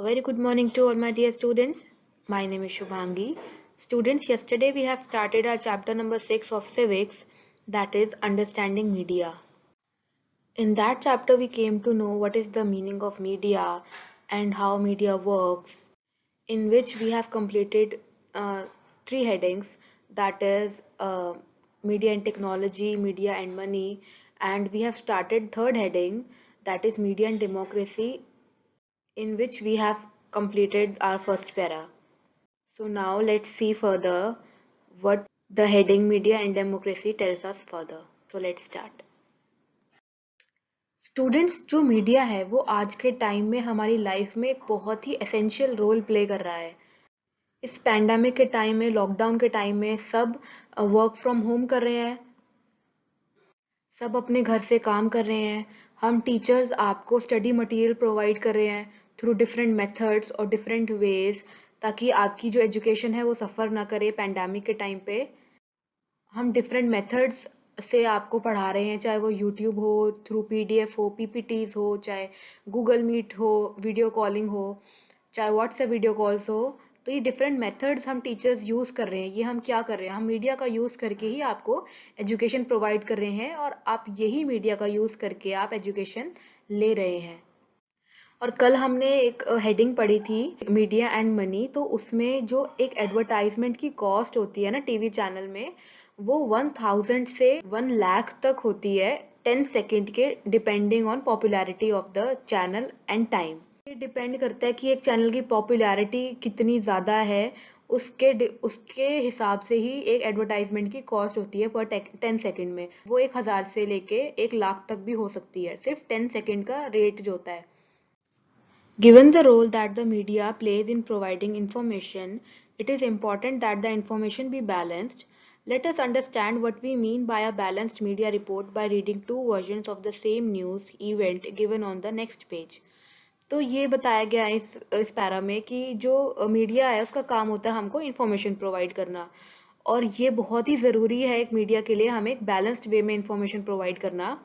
A very good morning to all my dear students. My name is Shubhangi. Students, yesterday we have started our chapter number 6 of civics, that is understanding media. In that chapter we came to know what is the meaning of media and how media works, in which we have completed three headings, that is media and technology, media and money, and we have started third heading, that is media and democracy, in which we have completed our first para. So now let's see further what the heading media and democracy tells us further. So let's start. Students, जो media है वो आज के time में हमारी life में एक बहुत ही एसेंशियल रोल प्ले कर रहा है। इस पैंडेमिक के टाइम में, लॉकडाउन के टाइम में सब वर्क फ्रॉम होम कर रहे हैं, सब अपने घर से काम कर रहे हैं। हम टीचर्स आपको स्टडी मटेरियल प्रोवाइड कर रहे हैं थ्रू डिफरेंट मेथड्स और डिफरेंट वेज, ताकि आपकी जो एजुकेशन है वो सफ़र ना करे पैंडेमिक के टाइम पे। हम डिफरेंट मेथड्स से आपको पढ़ा रहे हैं, चाहे वो यूट्यूब हो, थ्रू पीडीएफ हो, पीपीटीज हो, चाहे गूगल मीट हो, वीडियो कॉलिंग हो, चाहे व्हाट्सएप वीडियो कॉल्स हो। तो ये डिफरेंट मेथड्स हम टीचर्स यूज़ कर रहे हैं। ये हम क्या कर रहे हैं, हम मीडिया का यूज़ करके ही आपको एजुकेशन प्रोवाइड कर रहे हैं, और आप यही मीडिया का यूज़ करके आप एजुकेशन ले रहे हैं। और कल हमने एक हेडिंग पढ़ी थी मीडिया एंड मनी, तो उसमें जो एक एडवर्टाइजमेंट की कॉस्ट होती है ना टीवी चैनल में, वो 1000 से 1 लाख तक होती है 10 सेकेंड के, depending on popularity of the channel and time. ये डिपेंड करता है कि एक चैनल की पॉपुलैरिटी कितनी ज़्यादा है, उसके हिसाब से ही एक एडवर्टाइजमेंट की कॉस्ट होती है पर 10 सेकेंड में। वो 1000 से लेके 1 लाख तक भी हो सकती है, सिर्फ 10 सेकेंड का रेट जो होता है। Given the role that the media plays in providing information, it is important that the information be balanced. Let us understand what we mean by a balanced media report by reading two versions of the same news event given on the next page. तो ये बताया गया है इस para में कि जो media है उसका काम होता है हमको इन्फॉर्मेशन प्रोवाइड करना, और ये बहुत ही ज़रूरी है एक मीडिया के लिए, हमें एक बैलेंस्ड वे में इंफॉर्मेशन प्रोवाइड करना।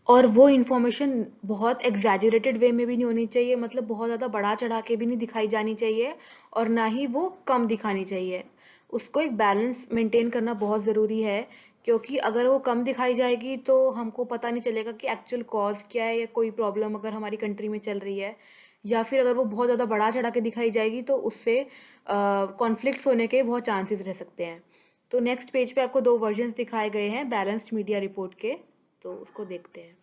और वो इन्फॉर्मेशन बहुत एग्जैजरेटेड वे में भी नहीं होनी चाहिए, मतलब बहुत ज़्यादा बढ़ा चढ़ा के भी नहीं दिखाई जानी चाहिए, और ना ही वो कम दिखानी चाहिए। उसको एक बैलेंस मेंटेन करना बहुत ज़रूरी है, क्योंकि अगर वो कम दिखाई जाएगी तो हमको पता नहीं चलेगा कि एक्चुअल कॉज क्या है, या कोई प्रॉब्लम अगर हमारी कंट्री में चल रही है। या फिर अगर वो बहुत ज़्यादा बढ़ा चढ़ा के दिखाई जाएगी तो उससे कॉन्फ्लिक्ट्स होने के बहुत चांसेस रह सकते हैं। तो नेक्स्ट पेज पे आपको दो वर्जन्स दिखाए गए हैं बैलेंस्ड मीडिया रिपोर्ट के, तो उसको देखते हैं।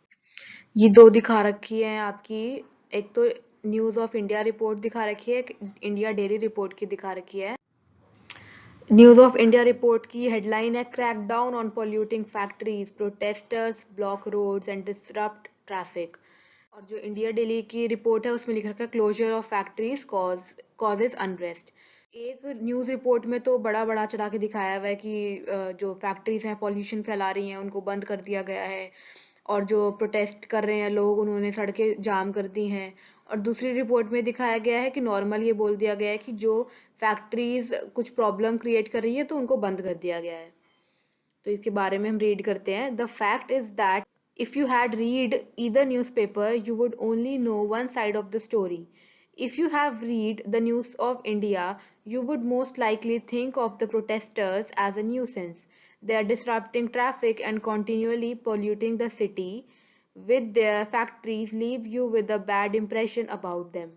ये दो दिखा रखी है आपकी, एक तो न्यूज़ ऑफ इंडिया रिपोर्ट दिखा रखी है, एक इंडिया डेली रिपोर्ट की दिखा रखी है। न्यूज़ ऑफ इंडिया रिपोर्ट की हेडलाइन है crack down on polluting factories, protesters block roads and disrupt traffic. और जो इंडिया डेली की रिपोर्ट है उसमें लिख रखा है closure of factories causes unrest. एक न्यूज़ रिपोर्ट में तो बड़ा बड़ा चढ़ा के दिखाया हुआ है कि जो फैक्ट्रीज हैं पॉल्यूशन फैला रही हैं उनको बंद कर दिया गया है, और जो प्रोटेस्ट कर रहे हैं लोग उन्होंने सड़कें जाम कर दी हैं। और दूसरी रिपोर्ट में दिखाया गया है कि नॉर्मल ये बोल दिया गया है कि जो फैक्ट्रीज कुछ प्रॉब्लम क्रिएट कर रही है तो उनको बंद कर दिया गया है। तो इसके बारे में हम रीड करते हैं। The fact is that if you had read either newspaper you would only know one side of the story. If you have read the news of India, you would most likely think of the protesters as a nuisance. They are disrupting traffic and continually polluting the city with their factories, leave you with a bad impression about them.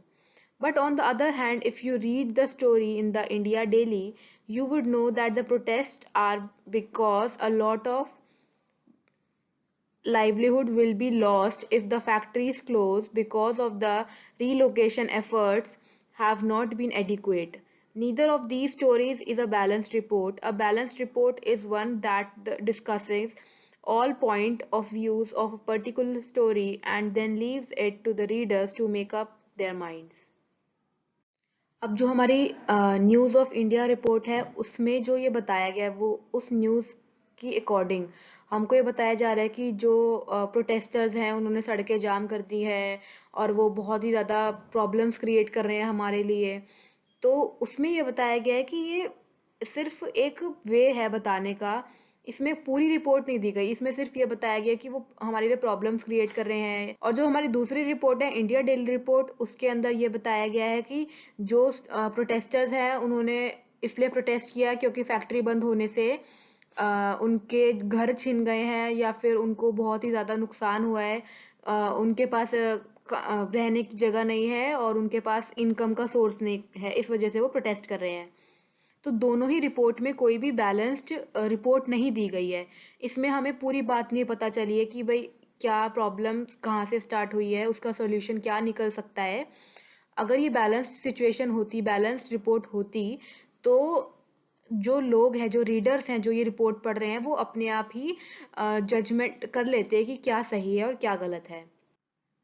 But on the other hand, if you read the story in the India Daily, you would know that the protests are because a lot of livelihood will be lost if the factories close because of the relocation efforts have not been adequate. Neither of these stories is a balanced report. A balanced report is one that discusses all point of views of a particular story and then leaves it to the readers to make up their minds. अब जो हमारी news of India report है उसमें जो ये बताया गया है वो उस न्यूज़ की अकॉर्डिंग हमको ये बताया जा रहा है कि जो प्रोटेस्टर्स हैं उन्होंने सड़कें जाम कर दी है, और वो बहुत ही ज़्यादा प्रॉब्लम्स क्रिएट कर रहे हैं हमारे लिए। तो उसमें ये बताया गया है कि ये सिर्फ एक वे है बताने का, इसमें पूरी रिपोर्ट नहीं दी गई, इसमें सिर्फ ये बताया गया कि वो हमारे लिए प्रॉब्लम्स क्रिएट कर रहे हैं। और जो हमारी दूसरी रिपोर्ट है, इंडिया डेली रिपोर्ट, उसके अंदर ये बताया गया है कि जो प्रोटेस्टर्स हैं उन्होंने इसलिए प्रोटेस्ट किया क्योंकि फैक्ट्री बंद होने से उनके घर छिन गए हैं या फिर उनको बहुत ही ज़्यादा नुकसान हुआ है। उनके पास रहने की जगह नहीं है और उनके पास इनकम का सोर्स नहीं है, इस वजह से वो प्रोटेस्ट कर रहे हैं। तो दोनों ही रिपोर्ट में कोई भी बैलेंस्ड रिपोर्ट नहीं दी गई है। इसमें हमें पूरी बात नहीं पता चली है कि भाई क्या प्रॉब्लम कहाँ से स्टार्ट हुई है, उसका सॉल्यूशन क्या निकल सकता है। अगर ये बैलेंस्ड सिचुएशन होती, बैलेंस्ड रिपोर्ट होती, तो जो लोग हैं, जो रीडर्स हैं, जो ये रिपोर्ट पढ़ रहे हैं, वो अपने आप ही जजमेंट कर लेते हैं कि क्या सही है और क्या गलत है।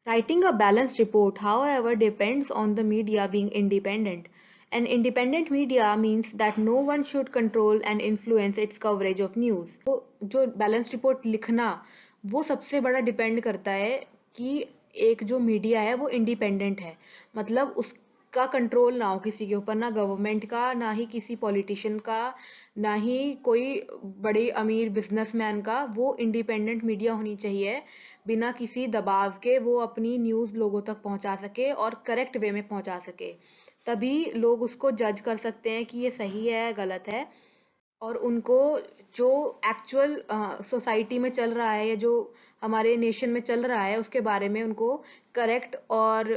Writing a balanced report, however, depends on the media being independent. An independent media means that no one should control and influence its coverage of news. तो जो बैलेंस रिपोर्ट लिखना, वो सबसे बड़ा डिपेंड करता है कि एक जो मीडिया है वो इंडिपेंडेंट है, मतलब उसका कंट्रोल ना हो किसी के ऊपर, ना गवर्नमेंट का, ना ही किसी पॉलिटिशियन का, ना ही कोई बड़ी अमीर बिजनेसमैन का। वो इंडिपेंडेंट मीडिया होनी चाहिए, बिना किसी दबाव के वो अपनी न्यूज़ लोगों तक पहुंचा सके और करेक्ट वे में पहुंचा सके। तभी लोग उसको जज कर सकते हैं कि ये सही है, गलत है, और उनको जो एक्चुअल सोसाइटी में चल रहा है या जो हमारे नेशन में चल रहा है उसके बारे में उनको करेक्ट और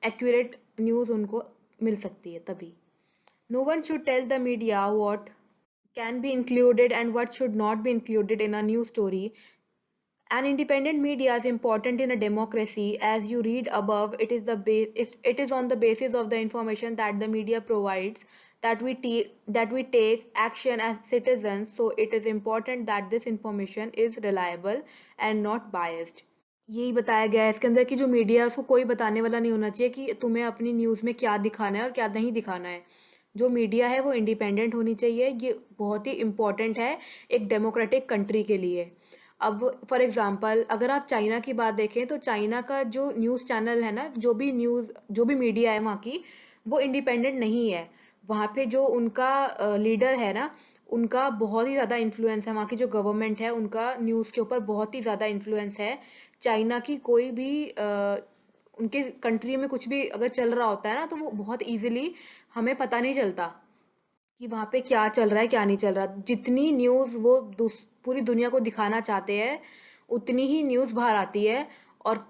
एक्यूरेट न्यूज़ उनको मिल सकती है तभी। No one should tell the media what can be included and what should not be included in a news story. An independent media is important in a democracy. As you read above, it is on the basis of the information that the media provides that we take action as citizens. So it is important that this information is reliable and not biased. यही बताया गया है इसके अंदर कि जो media है उसको कोई बताने वाला नहीं होना चाहिए कि तुम्हें अपनी न्यूज़ में क्या दिखाना है और क्या नहीं दिखाना है। जो मीडिया है वो इंडिपेंडेंट होनी चाहिए, ये बहुत ही इम्पोर्टेंट है एक डेमोक्रेटिक कंट्री के लिए। अब फॉर एग्जांपल अगर आप चाइना की बात देखें तो चाइना का जो न्यूज़ चैनल है ना, जो भी मीडिया है वहाँ की, वो इंडिपेंडेंट नहीं है। वहाँ पे जो उनका लीडर है ना, उनका बहुत ही ज़्यादा इन्फ्लुएंस है, वहाँ की जो गवर्नमेंट है उनका न्यूज़ के ऊपर बहुत ही ज़्यादा इन्फ्लुएंस है। चाइना की कोई भी उनके कंट्री में कुछ भी अगर चल रहा होता है ना, तो वो बहुत इजीली हमें पता नहीं चलता कि वहाँ पे क्या चल रहा है क्या नहीं चल रहा। जितनी न्यूज़ वो पूरी दुनिया को दिखाना चाहते हैं उतनी ही न्यूज़ बाहर आती है, और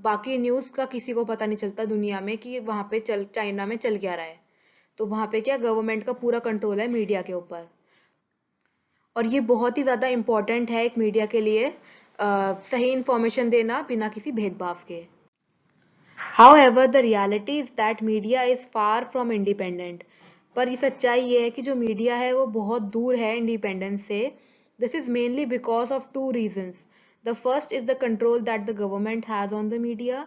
बाकी न्यूज़ का किसी को पता नहीं चलता दुनिया में कि वहाँ पे चाइना में चल क्या रहा है। तो वहाँ पे क्या गवर्नमेंट का पूरा कंट्रोल है मीडिया के ऊपर, और ये बहुत ही ज़्यादा इम्पोर्टेंट है एक मीडिया के लिए सही इंफॉर्मेशन देना बिना किसी भेदभाव के। However, the reality is that media is far from independent. पर ये सच्चाई ये है कि जो मीडिया है वो बहुत दूर है इंडिपेंडेंस से। This is mainly because of two reasons. The first is the control that the government has on the media.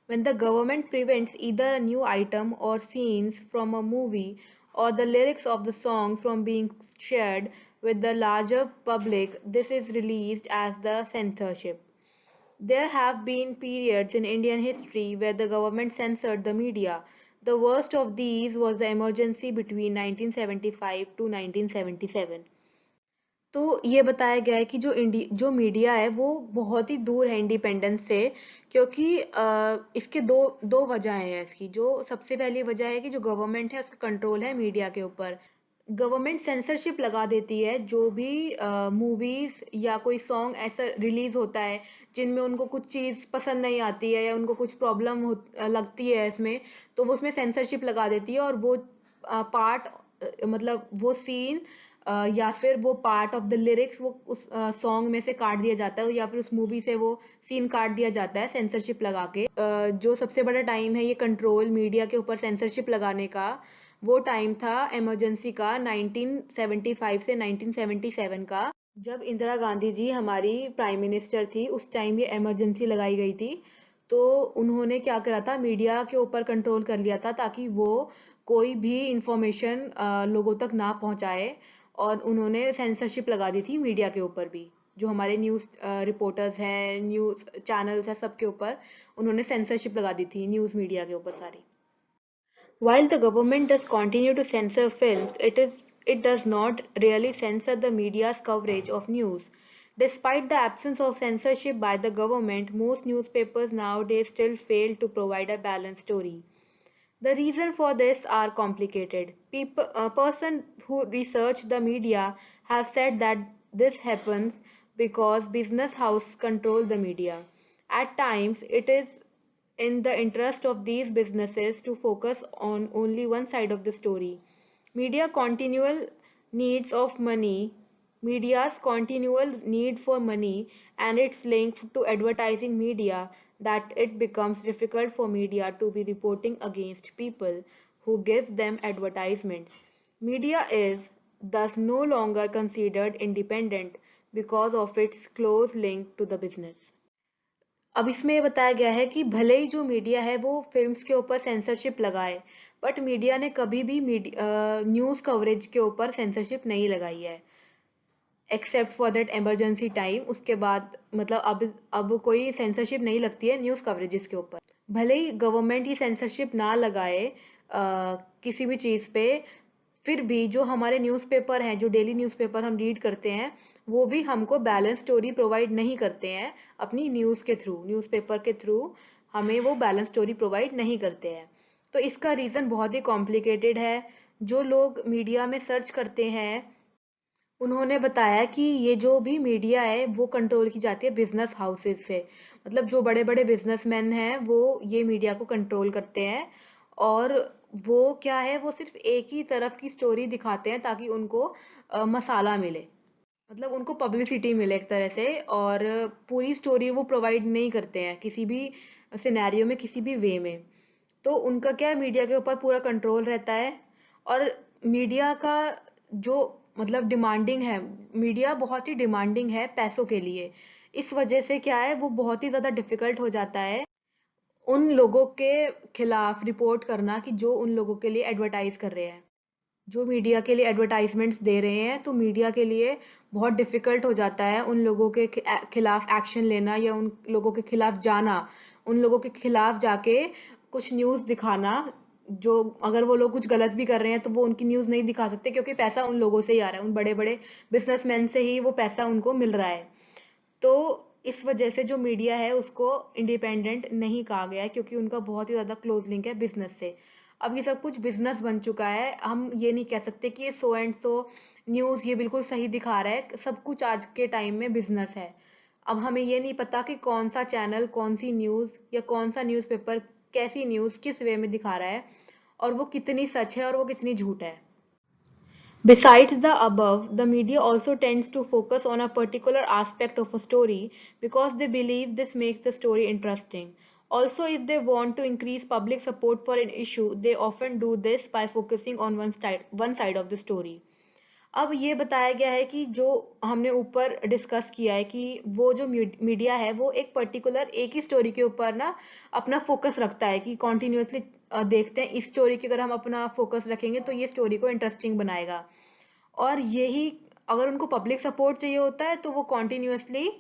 When the government prevents either a new item or scenes from a movie or the lyrics of the song from being shared with the larger public, this is released as the censorship. There have been periods in Indian history where the government censored the media. The worst of these was the emergency between 1975 to 1977. तो ये बताया गया है कि जो media है वो बहुत ही दूर है इंडिपेंडेंस से, क्योंकि इसके दो दो वजहें हैं इसकी। जो सबसे पहली वजह है कि जो गवर्नमेंट है उसका कंट्रोल है मीडिया के ऊपर। गवर्नमेंट सेंसरशिप लगा देती है जो भी मूवीज या कोई सॉन्ग ऐसा रिलीज होता है जिनमें उनको कुछ चीज पसंद नहीं आती है या उनको कुछ प्रॉब्लम लगती है इसमें, तो वो उसमें सेंसरशिप लगा देती है और वो पार्ट, मतलब वो सीन या फिर वो पार्ट ऑफ द लिरिक्स वो उस सॉन्ग में से काट दिया जाता है या फिर उस मूवी से वो सीन काट दिया जाता है सेंसरशिप लगा के। जो सबसे बड़ा टाइम है ये कंट्रोल मीडिया के ऊपर सेंसरशिप लगाने का, वो टाइम था इमरजेंसी का 1975 से 1977 का, जब इंदिरा गांधी जी हमारी प्राइम मिनिस्टर थी। उस टाइम ये इमरजेंसी लगाई गई थी। तो उन्होंने क्या करा था, मीडिया के ऊपर कंट्रोल कर लिया था ताकि वो कोई भी इंफॉर्मेशन लोगों तक ना पहुंचाए, और उन्होंने सेंसरशिप लगा दी थी मीडिया के ऊपर भी। जो हमारे न्यूज़ रिपोर्टर्स हैं, न्यूज़ चैनल्स हैं, सबके ऊपर उन्होंने सेंसरशिप लगा दी थी, न्यूज़ मीडिया के ऊपर सारी। While the government does continue to censor films, it is it does not really censor the media's coverage of news. Despite the absence of censorship by the government, most newspapers nowadays still fail to provide a balanced story. The reason for this are complicated. A person who research the media have said that this happens because business houses control the media. At times, it is in the interest of these businesses to focus on only one side of the story. Media continual needs of money, Media's continual need for money and its link to advertising media that it becomes difficult for media to be reporting against people who give them advertisements. Media is thus no longer considered independent because of its close link to the business. अब इसमें ये बताया गया है कि भले ही जो media है वो फिल्म्स के ऊपर सेंसरशिप लगाए, बट मीडिया ने कभी भी न्यूज़ कवरेज के ऊपर सेंसरशिप नहीं लगाई है, except for that emergency time. उसके बाद मतलब अब कोई सेंसरशिप नहीं लगती है न्यूज़ कवरेजेस के ऊपर। भले ही गवर्नमेंट ही सेंसरशिप ना लगाए किसी भी चीज़ पे, फिर भी जो हमारे न्यूज़पेपर हैं, जो डेली न्यूज़पेपर हम रीड करते हैं, वो भी हमको बैलेंस स्टोरी प्रोवाइड नहीं करते हैं अपनी न्यूज़ के थ्रू, न्यूज़पेपर के थ्रू हमें वो बैलेंस स्टोरी प्रोवाइड नहीं करते हैं। तो इसका रीज़न बहुत ही कॉम्प्लिकेटेड है। जो लोग मीडिया में सर्च करते हैं उन्होंने बताया कि ये जो भी मीडिया है वो कंट्रोल की जाती है बिजनेस हाउसेस से। मतलब जो बड़े बड़े बिजनेसमैन हैं वो ये मीडिया को कंट्रोल करते हैं, और वो क्या है, वो सिर्फ एक ही तरफ की स्टोरी दिखाते हैं ताकि उनको मसाला मिले, मतलब उनको पब्लिसिटी मिले एक तरह से, और पूरी स्टोरी वो प्रोवाइड नहीं करते हैं किसी भी सिनेरियो में, किसी भी वे में। तो उनका क्या है, मीडिया के ऊपर पूरा कंट्रोल रहता है। और मीडिया का जो मतलब डिमांडिंग है, मीडिया बहुत ही डिमांडिंग है पैसों के लिए। इस वजह से क्या है, वो बहुत ही ज़्यादा डिफिकल्ट हो जाता है उन लोगों के खिलाफ रिपोर्ट करना कि जो उन लोगों के लिए एडवर्टाइज कर रहे हैं, जो मीडिया के लिए एडवर्टाइजमेंट्स दे रहे हैं। तो मीडिया के लिए बहुत डिफिकल्ट हो जाता है उन लोगों के खिलाफ एक्शन लेना, या उन लोगों के खिलाफ जाना, उन लोगों के खिलाफ जाके कुछ न्यूज़ दिखाना। जो अगर वो लोग कुछ गलत भी कर रहे हैं तो वो उनकी न्यूज़ नहीं दिखा सकते, क्योंकि पैसा उन लोगों से ही आ रहा है, उन बड़े बड़े बिजनेसमैन से ही वो पैसा उनको मिल रहा है। तो इस वजह से जो मीडिया है उसको इंडिपेंडेंट नहीं कहा गया है, क्योंकि उनका बहुत ही ज़्यादा क्लोज लिंक है बिजनेस से। अब ये सब कुछ बिजनेस बन चुका है, हम ये नहीं कह सकते कि ये सो एंड सो न्यूज़ ये बिल्कुल सही दिखा रहा है। सब कुछ आज के टाइम में बिजनेस है। अब हमें ये नहीं पता कि कौन सा चैनल, कौन सी न्यूज़ या कौन सा न्यूज़पेपर कैसी न्यूज़ किस वे में दिखा रहा है, और वो कितनी सच है और वो कितनी झूठ है। Besides the above, the media also tends to focus on a particular aspect of a story because they believe this makes the story interesting. Also, if they want to increase public support for an issue, they often do this by focusing on one side of the story. अब ये बताया गया है कि जो हमने ऊपर discuss किया है कि वो जो मीडिया है वो एक पर्टिकुलर एक ही स्टोरी के ऊपर ना अपना फोकस रखता है, कि कॉन्टिन्यूसली देखते हैं इस स्टोरी की, अगर हम अपना फोकस रखेंगे तो ये स्टोरी को इंटरेस्टिंग बनाएगा। और यही, अगर उनको पब्लिक सपोर्ट चाहिए होता है तो वो कॉन्टिन्यूसली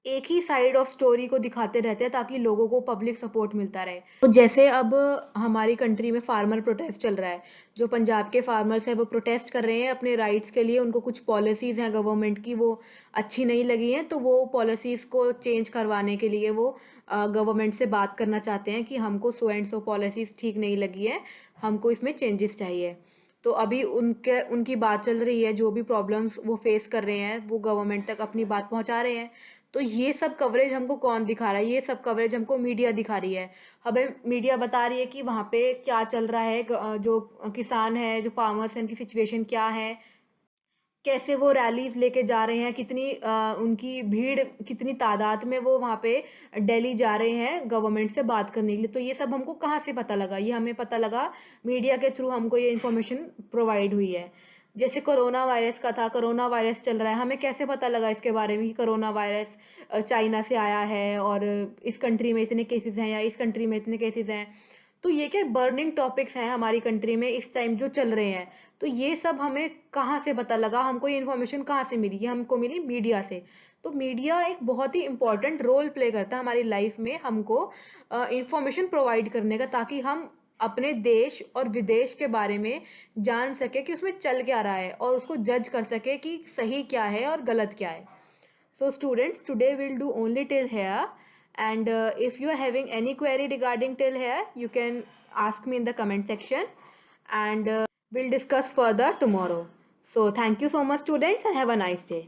एक ही साइड ऑफ स्टोरी को दिखाते रहते हैं ताकि लोगों को पब्लिक सपोर्ट मिलता रहे। तो जैसे अब हमारी कंट्री में फार्मर प्रोटेस्ट चल रहा है, जो पंजाब के फार्मर्स हैं वो प्रोटेस्ट कर रहे हैं अपने राइट्स के लिए। उनको कुछ पॉलिसीज हैं गवर्नमेंट की वो अच्छी नहीं लगी हैं, तो वो पॉलिसीज को चेंज करवाने के लिए वो गवर्नमेंट से बात करना चाहते हैं कि हमको सो एंड सो पॉलिसीज ठीक नहीं लगी है, हमको इसमें चेंजेस चाहिए। तो अभी उनकी बात चल रही है, जो भी प्रॉब्लम्स वो फेस कर रहे हैं वो गवर्नमेंट तक अपनी बात पहुंचा रहे हैं। तो ये सब कवरेज हमको कौन दिखा रहा है, ये सब कवरेज हमको मीडिया दिखा रही है। हमें मीडिया बता रही है कि वहां पे क्या चल रहा है, जो किसान है, जो फार्मर्स हैं, उनकी सिचुएशन क्या है, कैसे वो रैलीज लेके जा रहे हैं, कितनी उनकी भीड़, कितनी तादाद में वो वहां पे दिल्ली जा रहे हैं गवर्नमेंट से बात करने के लिए। तो ये सब हमको कहाँ से पता लगा, ये हमें पता लगा मीडिया के थ्रू, हमको ये इन्फॉर्मेशन प्रोवाइड हुई है। जैसे कोरोना वायरस का था, कोरोना वायरस चल रहा है, हमें कैसे पता लगा इसके बारे में कि कोरोना वायरस चाइना से आया है और इस कंट्री में इतने केसेस हैं या इस कंट्री में इतने केसेस हैं। तो ये क्या बर्निंग टॉपिक्स हैं हमारी कंट्री में इस टाइम जो चल रहे हैं। तो ये सब हमें कहाँ से पता लगा, हमको ये इन्फॉर्मेशन कहाँ से मिली, ये हमको मिली मीडिया से। तो मीडिया एक बहुत ही इंपॉर्टेंट रोल प्ले करता है हमारी लाइफ में, हमको इंफॉर्मेशन प्रोवाइड करने का, ताकि हम अपने देश और विदेश के बारे में जान सके कि उसमें चल क्या रहा है और उसको जज कर सके कि सही क्या है और गलत क्या है. So students, today we'll do only till here, and if you are having any query regarding till here, you can ask me in the comment section, and we'll discuss further tomorrow. So thank you so much students and have a nice day.